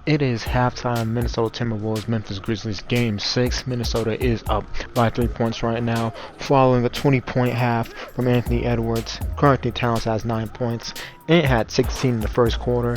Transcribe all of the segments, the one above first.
It is halftime. Minnesota Timberwolves, Memphis Grizzlies, Game 6. Minnesota is up by 3 points right now, following a 20-point half from Anthony Edwards. Currently, Towns has 9 points. Ant had 16 in the first quarter.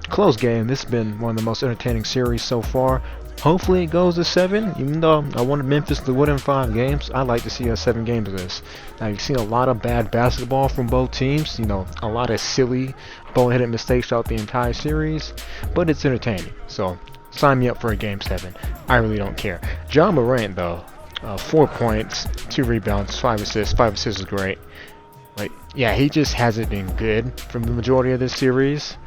Close game. This has been one of the most entertaining series so far. Hopefully it goes to 7. Even though I wanted Memphis to win in 5 games, I'd like to see 7 games of this. Now, you've seen a lot of bad basketball from both teams. A lot of silly, boneheaded mistakes throughout the entire series. But it's entertaining. So, sign me up for a Game 7. I really don't care. Ja Morant, though, 4 points, 2 rebounds, 5 assists. 5 assists is great. But, yeah, he just hasn't been good from the majority of this series.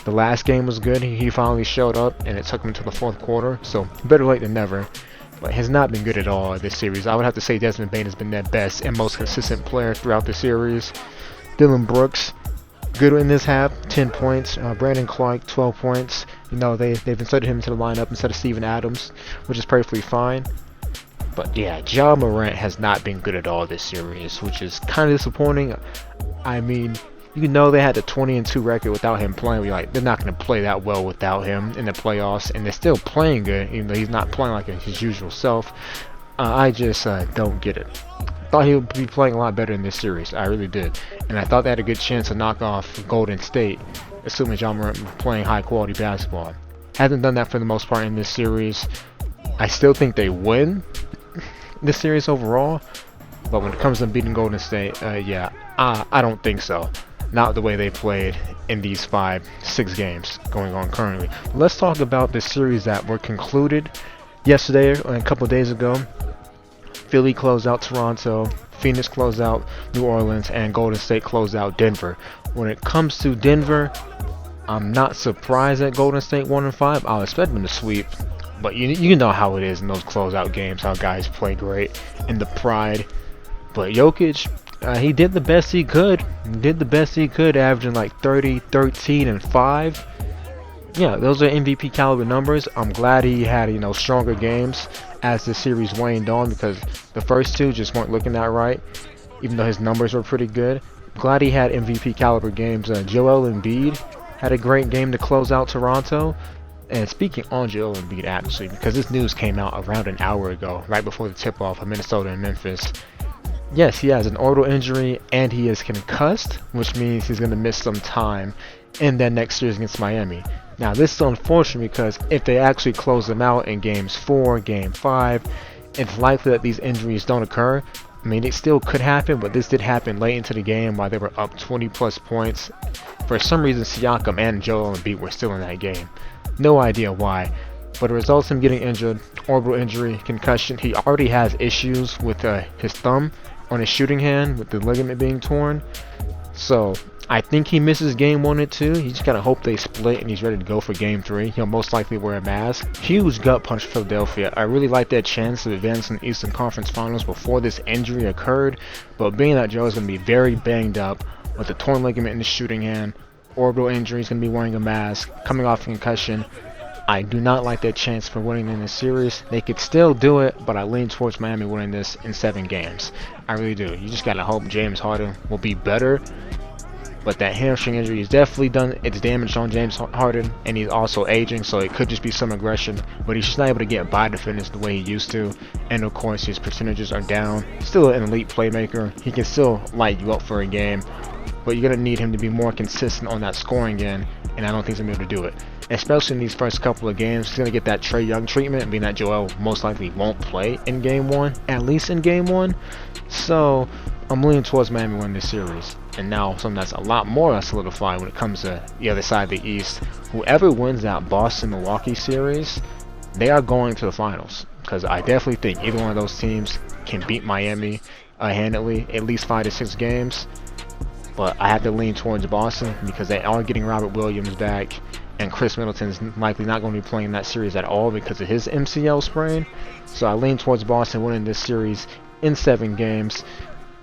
The last game was good. He finally showed up, and it took him to the 4th quarter. So, better late than never. But has not been good at all this series. I would have to say Desmond Bane has been their best and most consistent player throughout the series. Dylan Brooks, good in this half, 10 points. Brandon Clark, 12 points. They've inserted him into the lineup instead of Steven Adams, which is perfectly fine. But yeah, Ja Morant has not been good at all this series, which is kind of disappointing. I mean, they had the 20-2 record without him playing. They're not going to play that well without him in the playoffs, and they're still playing good, even though he's not playing like his usual self. I just don't get it. Thought he would be playing a lot better in this series. I really did, and I thought they had a good chance to knock off Golden State, assuming Ja Morant was playing high-quality basketball. Hasn't done that for the most part in this series. I still think they win this series overall, but when it comes to beating Golden State, I don't think so. Not the way they played in these 5-6 games going on currently. Let's talk about the series that were concluded yesterday and a couple of days ago. Philly closed out Toronto, Phoenix closed out New Orleans, and Golden State closed out Denver. When it comes to Denver, I'm not surprised that Golden State 1-5. I'll expect them to sweep, but you know how it is in those closeout games, how guys play great and the pride. But Jokic, he did the best he could. Averaging like 30, 13, and 5. Yeah, those are MVP caliber numbers. I'm glad he had, stronger games as the series waned on, because the first 2 just weren't looking that right, even though his numbers were pretty good. Glad he had MVP caliber games. Joel Embiid had a great game to close out Toronto. And speaking on Joel Embiid, actually, because this news came out around an hour ago, right before the tip-off of Minnesota and Memphis. Yes, he has an orbital injury and he is concussed, which means he's going to miss some time in that next series against Miami. Now, this is unfortunate because if they actually close them out in Games 4, Game 5, it's likely that these injuries don't occur. I mean, it still could happen, but this did happen late into the game while they were up 20-plus points. For some reason, Siakam and Joel Embiid were still in that game. No idea why. But it results in him getting injured, orbital injury, concussion. He already has issues with his thumb on his shooting hand with the ligament being torn. So I think he misses game 1 and 2. He just gotta hope they split and he's ready to go for game 3. He'll most likely wear a mask. Huge gut punch for Philadelphia. I really like their chance to advance in the Eastern Conference Finals before this injury occurred. But being that Joe is gonna be very banged up with the torn ligament in the shooting hand, orbital injury, he's gonna be wearing a mask, coming off concussion, I do not like their chance for winning in this series. They could still do it, but I lean towards Miami winning this in 7 games. I really do. You just gotta hope James Harden will be better. But that hamstring injury has definitely done its damage on James Harden, and he's also aging, so it could just be some aggression. But he's just not able to get by the finish the way he used to. And of course, his percentages are down. Still an elite playmaker. He can still light you up for a game, but you're gonna need him to be more consistent on that scoring end, and I don't think he's gonna be able to do it. Especially in these first couple of games, he's going to get that Trae Young treatment, being that Joel most likely won't play in Game 1, at least in Game 1. So, I'm leaning towards Miami winning this series. And now, something that's a lot more solidified when it comes to the other side of the East. Whoever wins that Boston-Milwaukee series, they are going to the finals. Because I definitely think either one of those teams can beat Miami handily, at least 5 to 6 games. But I have to lean towards Boston because they are getting Robert Williams back. And Chris Middleton's likely not going to be playing that series at all because of his MCL sprain. So I lean towards Boston winning this series in 7 games.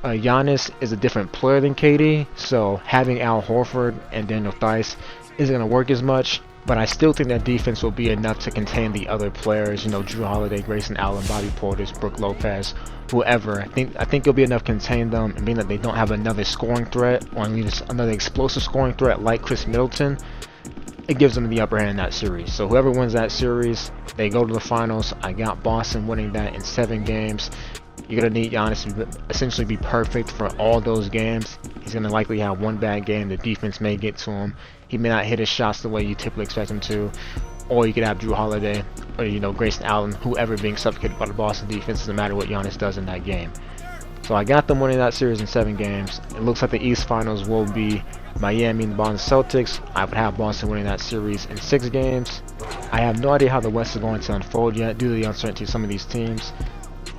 Giannis is a different player than KD, so having Al Horford and Daniel Theis isn't going to work as much. But I still think that defense will be enough to contain the other players. Drew Holiday, Grayson Allen, Bobby Portis, Brook Lopez, whoever. I think it'll be enough to contain them, and being that they don't have another scoring threat or at least another explosive scoring threat like Chris Middleton, it gives them the upper hand in that series. So whoever wins that series, they go to the finals. I got Boston winning that in 7 games. You're going to need Giannis to essentially be perfect for all those games. He's going to likely have one bad game. The defense may get to him. He may not hit his shots the way you typically expect him to. Or you could have Drew Holiday or, Grayson Allen, whoever being suffocated by the Boston defense, no matter what Giannis does in that game. So I got them winning that series in 7 games. It looks like the East Finals will be Miami and the Boston Celtics. I would have Boston winning that series in 6 games. I have no idea how the West is going to unfold yet due to the uncertainty of some of these teams.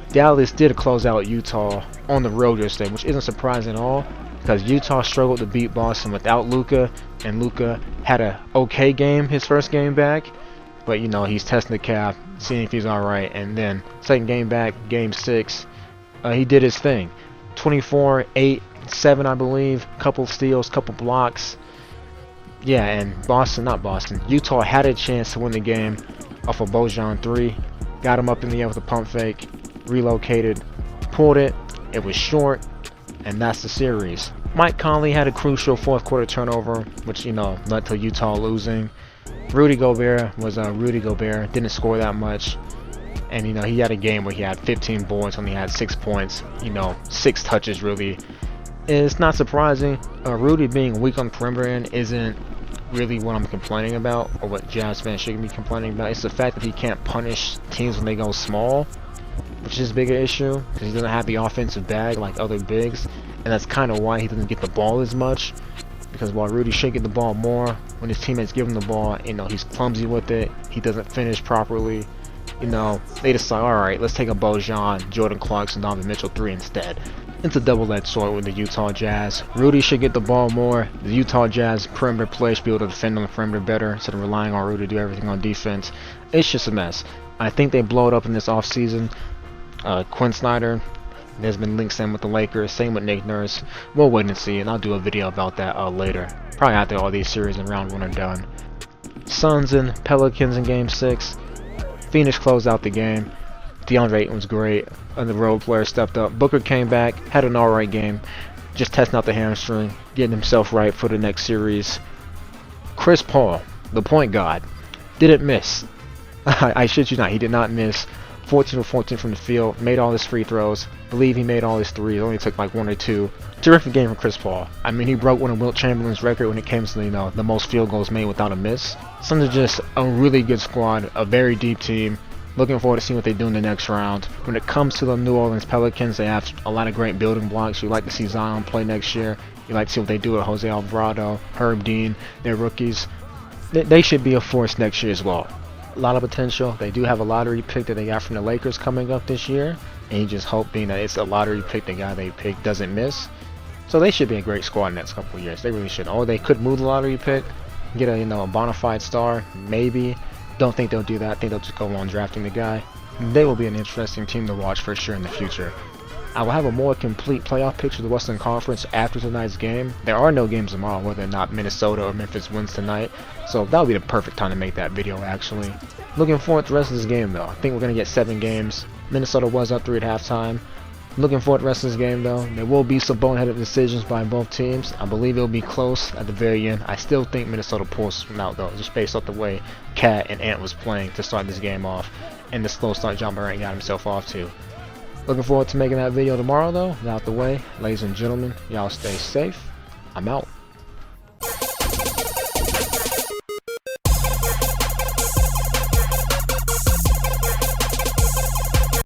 Dallas did close out Utah on the road yesterday, which isn't surprising at all because Utah struggled to beat Boston without Luka, and Luka had a okay game his first game back, but he's testing the calf, seeing if he's alright, and then second game back, game 6, he did his thing. 24, 8, 7 I believe, couple steals, couple blocks. Yeah, and Utah had a chance to win the game off a Bojan 3, got him up in the air with a pump fake, relocated, pulled it, it was short, and that's the series. Mike Conley had a crucial fourth quarter turnover, which led to Utah losing. Rudy Gobert was Rudy Gobert, didn't score that much, and he had a game where he had 15 boards, only had 6 points, 6 touches really. It's not surprising. Rudy being weak on the perimeter end isn't really what I'm complaining about, or what Jazz fans should be complaining about. It's the fact that he can't punish teams when they go small, which is his bigger issue, because he doesn't have the offensive bag like other bigs, and that's kind of why he doesn't get the ball as much, because while Rudy should get the ball more, when his teammates give him the ball, he's clumsy with it, he doesn't finish properly, they decide, alright, let's take a Bojan, Jordan Clarkson, Donovan Mitchell 3 instead. It's a double-edged sword with the Utah Jazz. Rudy should get the ball more. The Utah Jazz perimeter play should be able to defend on the perimeter better instead of relying on Rudy to do everything on defense. It's just a mess. I think they blow it up in this offseason. Quinn Snyder, there's been links in with the Lakers, same with Nick Nurse. We'll wait and see, and I'll do a video about that later. Probably after all these series in round 1 are done. Suns and Pelicans in game 6. Phoenix closed out the game. DeAndre Ayton was great, and the role player stepped up. Booker came back, had an alright game, just testing out the hamstring, getting himself right for the next series. Chris Paul, the point guard, didn't miss. I shit you not, he did not miss. 14 for 14 from the field, made all his free throws, believe he made all his threes, only took like 1 or 2. Terrific game from Chris Paul. I mean, he broke one of Wilt Chamberlain's record when it came to the most field goals made without a miss. Suns are just a really good squad, a very deep team. Looking forward to seeing what they do in the next round. When it comes to the New Orleans Pelicans, they have a lot of great building blocks. You like to see Zion play next year. You like to see what they do with Jose Alvarado, Herb Dean, their rookies. They should be a force next year as well. A lot of potential. They do have a lottery pick that they got from the Lakers coming up this year. And you just hope, being that it's a lottery pick, the guy they pick doesn't miss. So they should be a great squad in the next couple of years. They really should. Or they could move the lottery pick, get a bona fide star, maybe. Don't think they'll do that. I think they'll just go on drafting the guy. They will be an interesting team to watch for sure in the future. I will have a more complete playoff picture of the Western Conference after tonight's game. There are no games tomorrow, whether or not Minnesota or Memphis wins tonight. So that'll be the perfect time to make that video, actually. Looking forward to the rest of this game, though. I think we're going to get 7 games. Minnesota was up 3 at halftime. Looking forward to the rest of this game, though. There will be some boneheaded decisions by both teams. I believe it'll be close at the very end. I still think Minnesota pulls from out, though, just based off the way Cat and Ant was playing to start this game off, and the slow start John Morant got himself off to. Looking forward to making that video tomorrow, though. Out the way, ladies and gentlemen, y'all stay safe. I'm out.